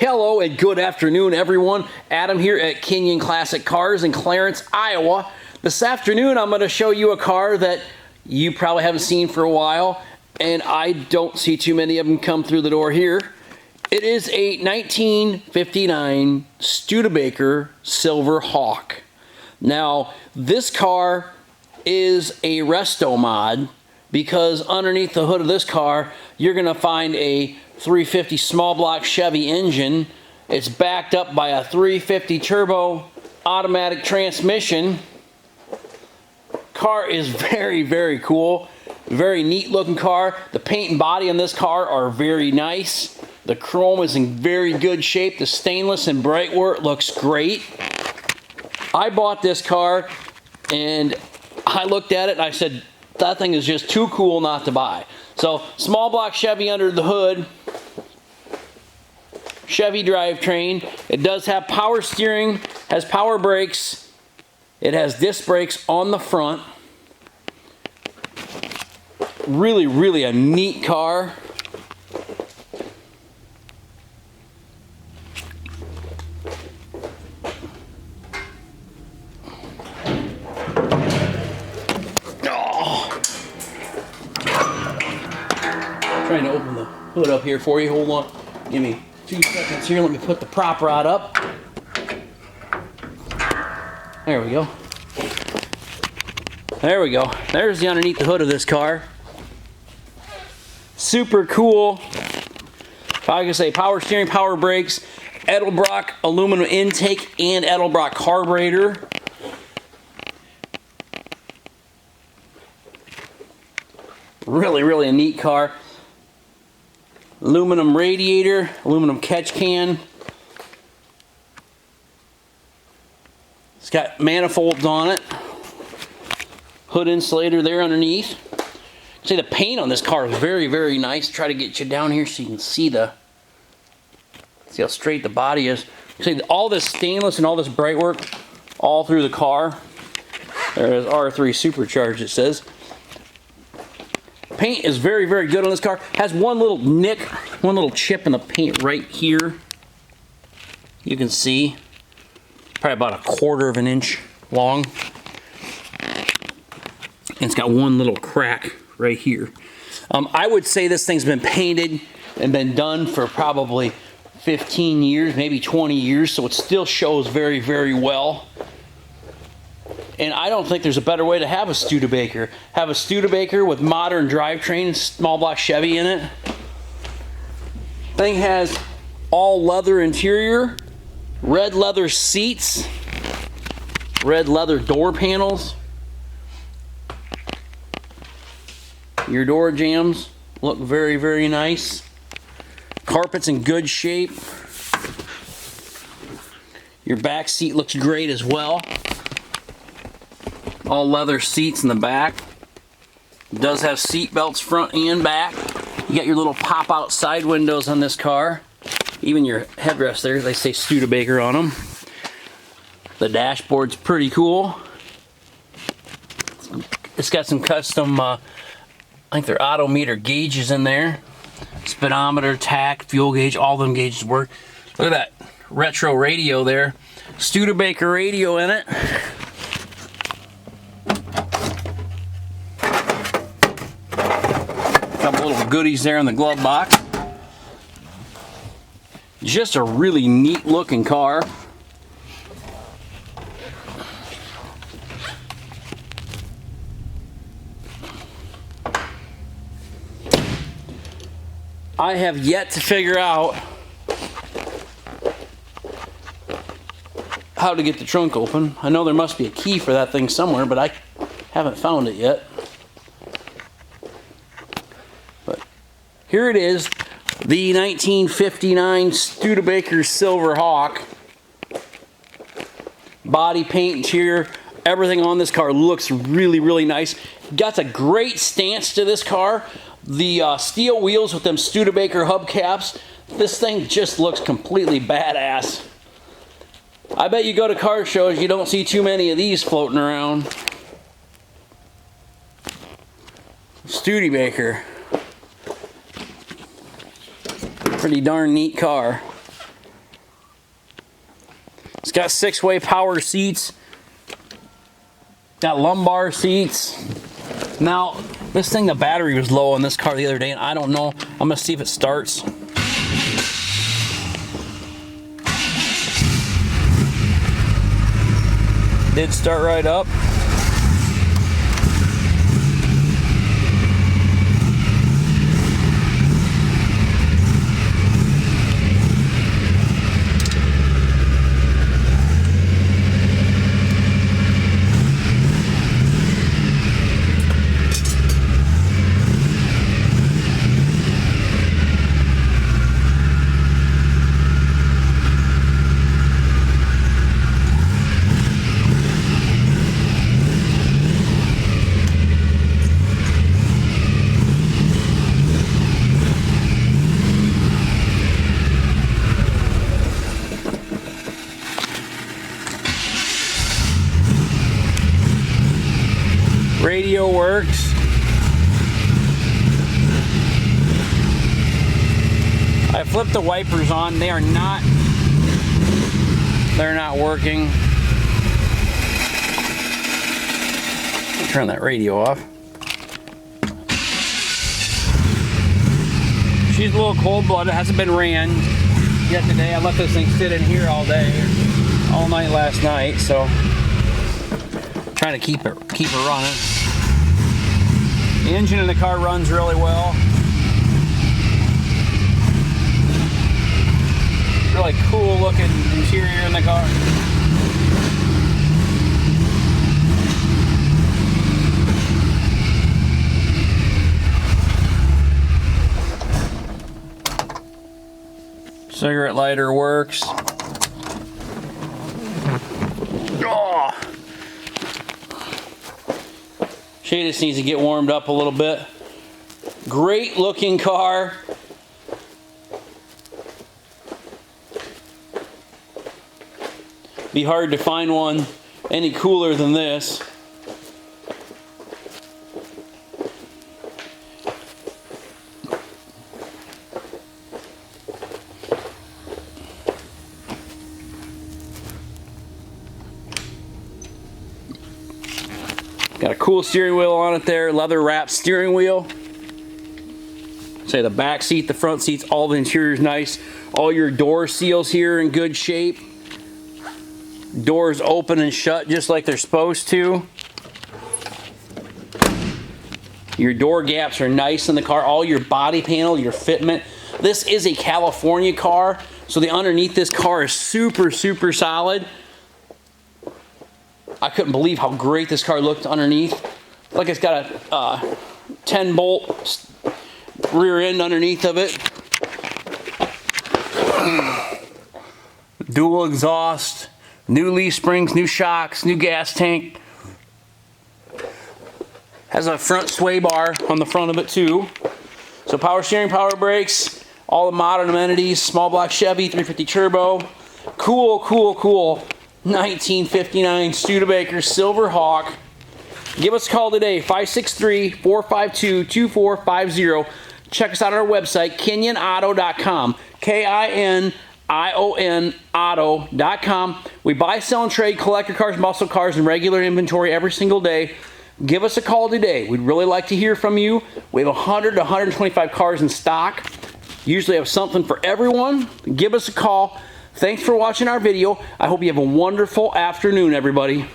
Hello and good afternoon, everyone. Adam here at Kenyon Classic Cars in Clarence, Iowa. This afternoon, I'm going to show you a car that you probably haven't seen for a while, and I don't see too many of them come through the door here. It is a 1959 Studebaker Silver Hawk. Now, this car is a resto mod because underneath the hood of this car, you're going to find a 350 small block Chevy engine. It's backed up by a 350 turbo automatic transmission. Car is very, very cool. Very neat looking car. The paint and body on this car are very nice. The chrome is in very good shape. The stainless and brightwork looks great. I bought this car and I looked at it and I said, that thing is just too cool not to buy. So, small block Chevy under the hood. Chevy drivetrain. It does have power steering, has power brakes. It has disc brakes on the front. Really, really a neat car. Trying to open the hood up here for you. Hold on. Give me 2 seconds here. Let me put the prop rod up. There we go. There we go. There's the underneath the hood of this car. Super cool. I can say power steering, power brakes, Edelbrock aluminum intake, and Edelbrock carburetor. Really, really a neat car. Aluminum radiator, aluminum catch can. It's got manifolds on it. Hood insulator there underneath. See, the paint on this car is very, very nice. Try to get you down here so you can see how straight the body is. See, all this stainless and all this brightwork all through the car. There's R3 supercharged, it says. Paint is very, very good on this car. Has one little nick, one little chip in the paint right here. You can see. Probably about a 1/4 of an inch long. And it's got one little crack right here. I would say this thing's been painted and been done for probably 15 years, maybe 20 years, so it still shows very, very well. And I don't think there's a better way to have a Studebaker. Have a Studebaker with modern drivetrain, small block Chevy in it. Thing has all leather interior, red leather seats, red leather door panels. Your door jambs look very, very nice. Carpet's in good shape. Your back seat looks great as well. All leather seats in the back. It does have seat belts front and back. You got your little pop-out side windows on this car. Even your headrest there, they say Studebaker on them. The dashboard's pretty cool. It's got some custom, I think they're Autometer gauges in there. Speedometer, tach, fuel gauge, all them gauges work. Look at that retro radio there. Studebaker radio in it. Couple little goodies there in the glove box. Just a really neat looking car. I have yet to figure out how to get the trunk open. I know there must be a key for that thing somewhere, but I haven't found it yet. But here it is, the 1959 Studebaker Silver Hawk. Body, paint, interior, everything on this car looks really, really nice. Got a great stance to this car. The steel wheels with them Studebaker hubcaps. This thing just looks completely badass. I bet you go to car shows, you don't see too many of these floating around. Studebaker. Pretty darn neat car. It's got 6-way power seats. Got lumbar seats. Now, this thing, the battery was low on this car the other day, and I don't know. I'm gonna see if it starts. Did start right up. Radio works. I flipped the wipers on. They're not working. Turn that radio off. She's a little cold-blooded. It hasn't been ran yet today. I let this thing sit in here all day, all night last night, so trying to keep her running. The engine in the car runs really well. Really cool looking interior in the car. Cigarette lighter works. Oh. She just needs to get warmed up a little bit. Great looking car. Be hard to find one any cooler than this. Got a cool steering wheel on it there, leather wrapped steering wheel. Say the back seat, the front seats, all the interior is nice. All your door seals here in good shape. Doors open and shut just like they're supposed to. Your door gaps are nice in the car. All your body panel, your fitment. This is a California car, so the underneath this car is super, super solid. I couldn't believe how great this car looked underneath. Like it's got a 10-bolt rear end underneath of it. Dual exhaust, new leaf springs, new shocks, new gas tank. Has a front sway bar on the front of it too. So power steering, power brakes, all the modern amenities, small block Chevy, 350 turbo. Cool, cool, cool. 1959 Studebaker Silver Hawk. Give us a call today, 563-452-2450. Check us out on our website, kinyonauto.com. K-I-N-I-O-N auto.com. We buy, sell, and trade collector cars, muscle cars, and regular inventory every single day. Give us a call today. We'd really like to hear from you. We have 100 to 125 cars in stock. Usually have something for everyone. Give us a call. Thanks for watching our video. I hope you have a wonderful afternoon, everybody.